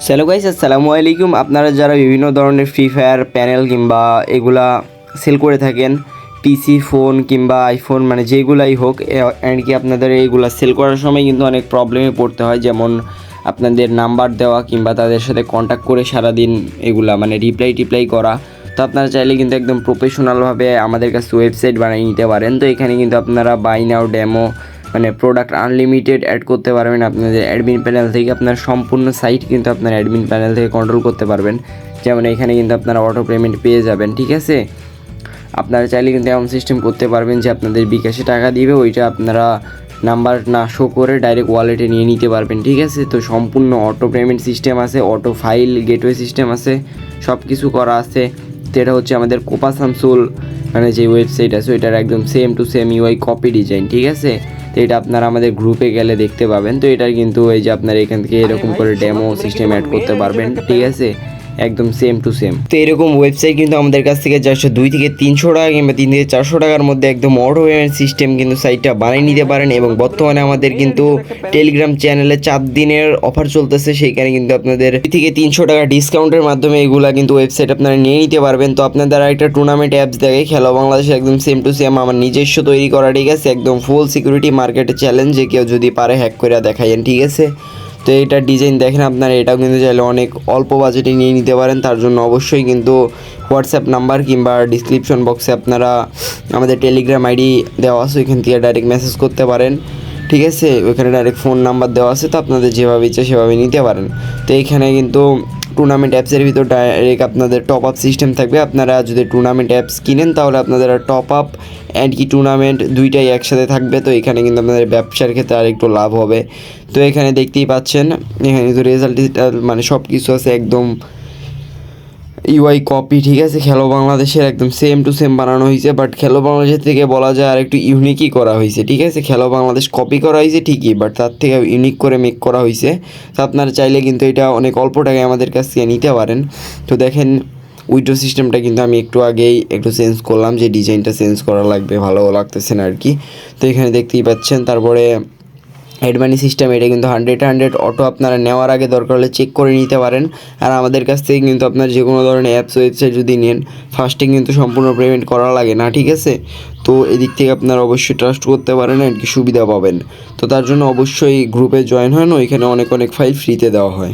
Hello guys, আসসালামু আলাইকুম। আপনারা যারা বিভিন্ন ধরনের ফ্রি ফায়ার প্যানেল কিংবা এগুলা সেল করে থাকেন, পিসি, ফোন কিংবা আইফোন, মানে যেগুলাই হোক, এন্ড কি আপনাদের এইগুলা সেল করার সময় কিন্তু অনেক প্রবলেমে পড়তে হয়। যেমন আপনাদের নাম্বার দেওয়া কিংবা তাদের সাথে কন্ট্যাক্ট করে সারাদিন এগুলা মানে রিপ্লাই করা। তো আপনারা চাইলে কিন্তু একদম প্রফেশনালভাবে আমাদের কাছে ওয়েবসাইট বানিয়ে নিতে পারেন। তো এখানে কিন্তু আপনারা বাই নাও ডেমো মানে প্রোডাক্ট আনলিমিটেড অ্যাড করতে পারবেন। আপনাদের অ্যাডমিন প্যানেল থেকে আপনার সম্পূর্ণ সাইট কিন্তু আপনার অ্যাডমিন প্যানেল থেকে কন্ট্রোল করতে পারবেন। যেমন এখানে কিন্তু আপনারা অটো পেমেন্ট পেয়ে যাবেন, ঠিক আছে। আপনারা চাইলে কিন্তু এমন সিস্টেম করতে পারবেন যে আপনাদের বিকাশে টাকা দিবে, ওইটা আপনারা নাম্বার না শো করে ডাইরেক্ট ওয়ালেটে নিয়ে নিতে পারবেন, ঠিক আছে। তো সম্পূর্ণ অটো পেমেন্ট সিস্টেম আছে, অটো ফাইল গেটওয়ে সিস্টেম আছে, সব কিছু করা আছে। তো এটা হচ্ছে আমাদের কোপা শামসুল মানে যে ওয়েবসাইট আছে ওইটার একদম same to same UI copy design, ঠিক আছে। তো এটা আপনারা আমাদের গ্রুপে গেলে দেখতে পাবেন। তো এটার কিন্তু এই যে আপনারা এখান থেকে এরকম করে ডেমো সিস্টেম অ্যাড করতে পারবেন, ঠিক আছে, একদম সেম টু সেম। তো এরকম ওয়েবসাইট কিন্তু আমাদের কাছ থেকে 2 থেকে 300 টাকা কিংবা 3 থেকে 400 টাকার মধ্যে একদম অটো পেমেন্ট সিস্টেম কিন্তু সাইটটা বানিয়ে নিতে পারেন। এবং বর্তমানে আমাদের কিন্তু টেলিগ্রাম চ্যানেলে 4 দিনের অফার চলতেছে, সেইখানে কিন্তু আপনাদের 2 থেকে 300 টাকা ডিসকাউন্টের মাধ্যমে এগুলা কিন্তু ওয়েবসাইট আপনারা নিয়ে নিতে পারবেন। তো আপনাদের একটা টুর্নামেন্ট অ্যাপস দেখে খেলো বাংলাদেশে একদম সেম টু সেম আমার নিজস্ব তৈরি করা, ঠিক আছে, একদম ফুল সিকিউরিটি মার্কেটে চ্যালেঞ্জ, যে কেউ যদি পারে হ্যাক করে দেখাইন, ঠিক আছে। তো এইটার ডিজাইন দেখেন আপনারা, এটাও কিন্তু চাইলে অনেক অল্প বাজেটে নিয়ে নিতে পারেন। তার জন্য অবশ্যই কিন্তু হোয়াটসঅ্যাপ নাম্বার কিংবা ডিসক্রিপশন বক্সে আপনারা আমাদের টেলিগ্রাম আইডি দেওয়া আছে, ওইখান থেকে ডাইরেক্ট মেসেজ করতে পারেন, ঠিক আছে। ওইখানে ডাইরেক্ট ফোন নাম্বার দেওয়া আছে, তো আপনাদের যেভাবে ইচ্ছা সেভাবে নিতে পারেন। তো এইখানে কিন্তু টুর্নামেন্ট অ্যাপসের ভিতর ডাইরেক্ট আপনাদের টপ আপ সিস্টেম থাকবে। আপনারা যদি টুর্নামেন্ট অ্যাপস কিনেন তাহলে আপনাদের টপ আপ অ্যান্ড কি টুর্নামেন্ট দুইটাই একসাথে থাকবে। তো এখানে কিন্তু আপনাদের ব্যবসার ক্ষেত্রে আরেকটু লাভ হবে। তো এখানে দেখতেই পাচ্ছেন, এখানে কিন্তু রেজাল্ট মানে সব কিছু আছে একদম ইউআই কপি, ঠিক আছে। খেলো বাংলাদেশের একদম সেম টু সেম বানানো হয়েছে, বাট খেলো বাংলাদেশের থেকে বলা যায় আর একটু ইউনিকই করা হয়েছে, ঠিক আছে। খেলো বাংলাদেশ কপি করা হয়েছে ঠিকই, বাট তার থেকে ইউনিক করে মেক করা হয়েছে। তো আপনারা চাইলে কিন্তু এটা অনেক অল্প টাকায় আমাদের কাছ থেকে নিতে পারেন। তো দেখেন উইড্রো সিস্টেমটা কিন্তু আমি একটু আগেই একটু চেঞ্জ করলাম, যে ডিজাইনটা চেঞ্জ করা লাগবে, ভালো লাগতেছে না আর কি। তো এখানে দেখতেই পাচ্ছেন। তারপরে অ্যাডমানি সিস্টেম, এটা কিন্তু 100 অটো আপনারা নেওয়ার আগে দরকার হলে চেক করে নিতে পারেন। আর আমাদের কাছ থেকে কিন্তু আপনার যে কোনো ধরনের অ্যাপস ওয়েবসাইট যদি নেন, ফার্স্টে কিন্তু সম্পূর্ণ পেমেন্ট করা লাগে না, ঠিক আছে। তো এদিক থেকে আপনারা অবশ্যই ট্রাস্ট করতে পারেন আর কি, সুবিধা পাবেন। তো তার জন্য অবশ্যই গ্রুপে জয়েন হন, ওইখানে অনেক ফাইল ফ্রিতে দেওয়া হয়।